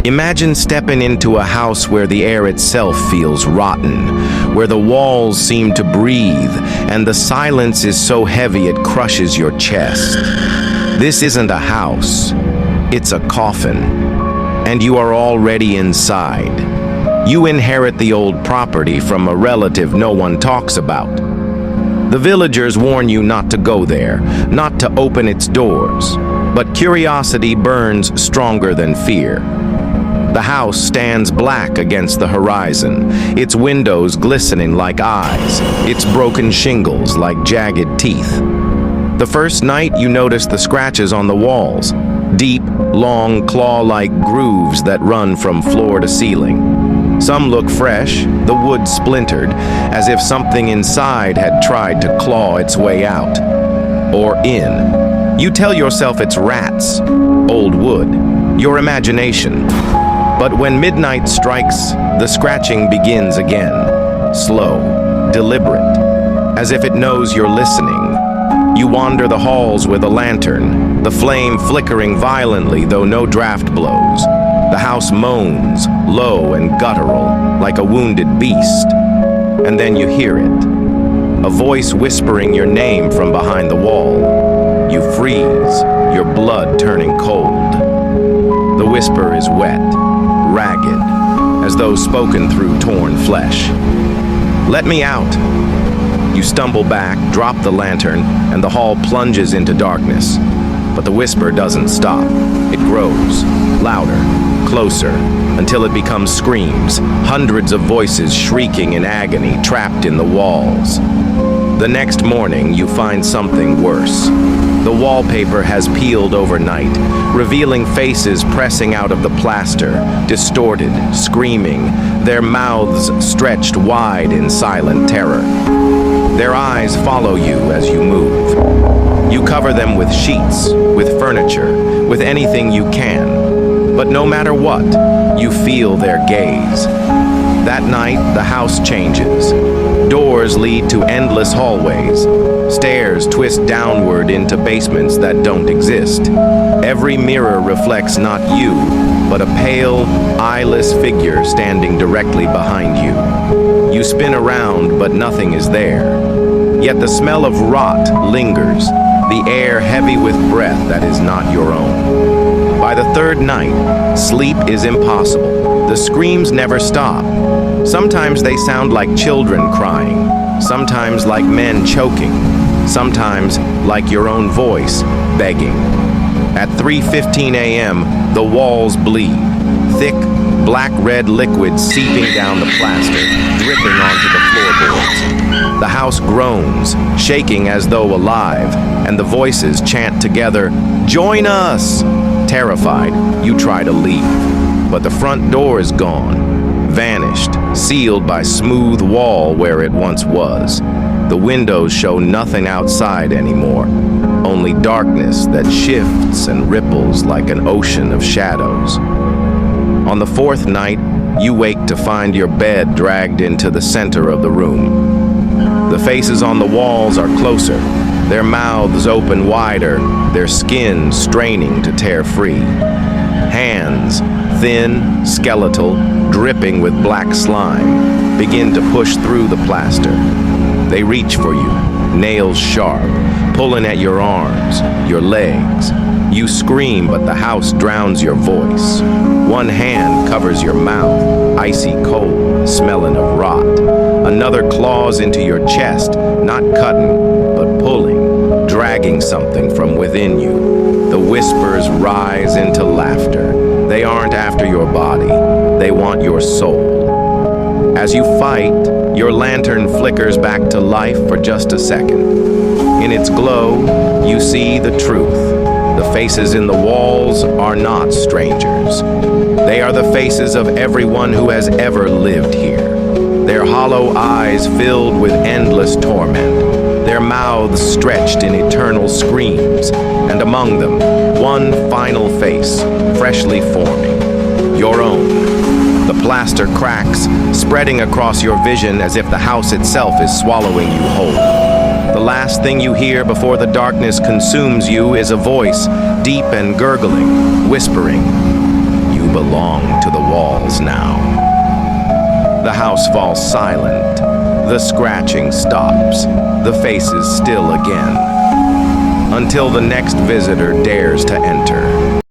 Imagine stepping into a house where the air itself feels rotten, where the walls seem to breathe, and the silence is so heavy it crushes your chest. This isn't a house, it's a coffin, and you are already inside. You inherit the old property from a relative no one talks about. The villagers warn you not to go there, not to open its doors, but curiosity burns stronger than fear. The house stands black against the horizon, its windows glistening like eyes, its broken shingles like jagged teeth. The first night you notice the scratches on the walls, deep, long, claw-like grooves that run from floor to ceiling. Some look fresh, the wood splintered, as if something inside had tried to claw its way out. Or in. You tell yourself it's rats, old wood, your imagination. But when midnight strikes, the scratching begins again, slow, deliberate, as if it knows you're listening. You wander the halls with a lantern, the flame flickering violently though no draft blows. The house moans, low and guttural, like a wounded beast. And then you hear it, a voice whispering your name from behind the wall. You freeze, your blood turning cold. The whisper is wet, ragged, as though spoken through torn flesh. "Let me out." You stumble back, drop the lantern, and the hall plunges into darkness. But the whisper doesn't stop. It grows, louder, closer, until it becomes screams, hundreds of voices shrieking in agony, trapped in the walls. The next morning, you find something worse. The wallpaper has peeled overnight, revealing faces pressing out of the plaster, distorted, screaming, their mouths stretched wide in silent terror. Their eyes follow you as you move. You cover them with sheets, with furniture, with anything you can. But no matter what, you feel their gaze. That night, the house changes. Doors lead to endless hallways. Stairs twist downward into basements that don't exist. Every mirror reflects not you, but a pale, eyeless figure standing directly behind you. You spin around, but nothing is there. Yet the smell of rot lingers, the air heavy with breath that is not your own. By the third night, sleep is impossible. The screams never stop. Sometimes they sound like children crying, sometimes like men choking, sometimes like your own voice begging. At 3:15 a.m., the walls bleed, thick, black-red liquid seeping down the plaster, dripping onto the floorboards. The house groans, shaking as though alive, and the voices chant together, "Join us!" Terrified, you try to leave, but the front door is gone, vanished, sealed by smooth wall where it once was. The windows show nothing outside anymore, only darkness that shifts and ripples like an ocean of shadows. On the fourth night, you wake to find your bed dragged into the center of the room. The faces on the walls are closer, their mouths open wider, their skin straining to tear free. Hands, thin, skeletal, dripping with black slime, begin to push through the plaster. They reach for you, nails sharp, pulling at your arms, your legs. You scream, but the house drowns your voice. One hand covers your mouth, icy cold, smelling of rot. Another claws into your chest, not cutting, but pulling, dragging something from within you. The whispers rise into laughter. They aren't after your body, they want your soul. As you fight, your lantern flickers back to life for just a second. In its glow, you see the truth. The faces in the walls are not strangers. They are the faces of everyone who has ever lived here. Their hollow eyes filled with endless torment, their mouths stretched in eternal screams, and among them, one final face, freshly forming, your own. The plaster cracks, spreading across your vision as if the house itself is swallowing you whole. The last thing you hear before the darkness consumes you is a voice, deep and gurgling, whispering, You belong to the walls now. The house falls silent. The scratching stops. The faces still again. Until the next visitor dares to enter.